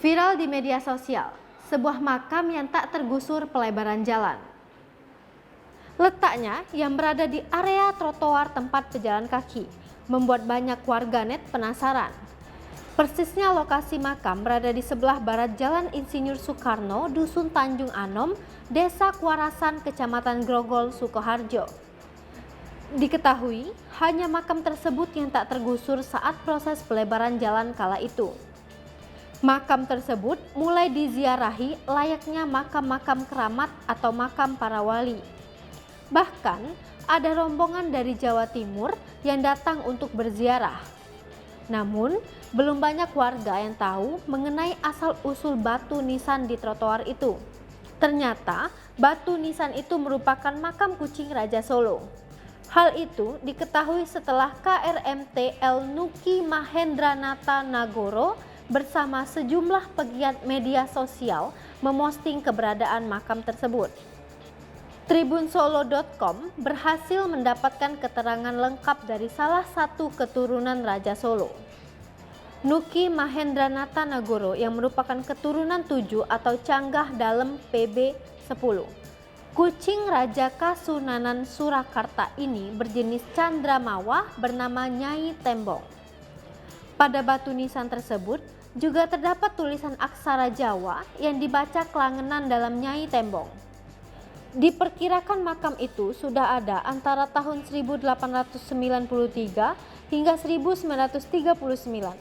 Viral di media sosial, sebuah makam yang tak tergusur pelebaran jalan. Letaknya yang berada di area trotoar tempat pejalan kaki, membuat banyak warganet penasaran. Persisnya lokasi makam berada di sebelah barat Jalan Insinyur Soekarno, Dusun Tanjung Anom, Desa Kuarasan, Kecamatan Grogol, Sukoharjo. Diketahui, hanya makam tersebut yang tak tergusur saat proses pelebaran jalan kala itu. Makam tersebut mulai diziarahi layaknya makam-makam keramat atau makam para wali. Bahkan ada rombongan dari Jawa Timur yang datang untuk berziarah. Namun, belum banyak warga yang tahu mengenai asal-usul batu nisan di trotoar itu. Ternyata, batu nisan itu merupakan makam kucing Raja Solo. Hal itu diketahui setelah KRMT El Nuki Mahendranata Nagoro bersama sejumlah pegiat media sosial memosting keberadaan makam tersebut. Tribunsolo.com berhasil mendapatkan keterangan lengkap dari salah satu keturunan Raja Solo, Nuki Mahendranata Nagoro, yang merupakan keturunan 7 atau Canggah Dalem PB 10. Kucing Raja Kasunanan Surakarta ini berjenis Candramawah bernama Nyai Tembong. Pada batu nisan tersebut juga terdapat tulisan aksara Jawa yang dibaca kelangenan dalam Nyai Tembong. Diperkirakan makam itu sudah ada antara tahun 1893 hingga 1939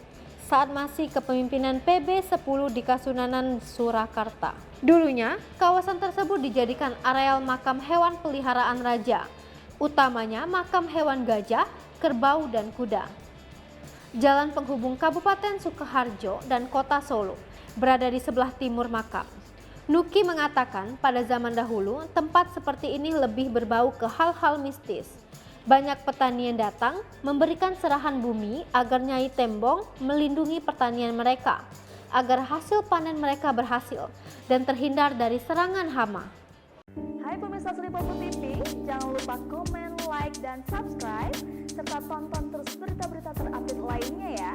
saat masih kepemimpinan PB 10 di Kasunanan Surakarta. Dulunya, kawasan tersebut dijadikan areal makam hewan peliharaan raja, utamanya makam hewan gajah, kerbau, dan kuda. Jalan penghubung Kabupaten Sukoharjo dan Kota Solo berada di sebelah timur makam. Nuki mengatakan pada zaman dahulu tempat seperti ini lebih berbau ke hal-hal mistis. Banyak petani yang datang memberikan serahan bumi agar Nyai Tembong melindungi pertanian mereka, agar hasil panen mereka berhasil dan terhindar dari serangan hama. Hai pemirsa Selipopo TV, jangan lupa komen, like, dan subscribe, serta tonton terus berita-berita terupdate lainnya ya.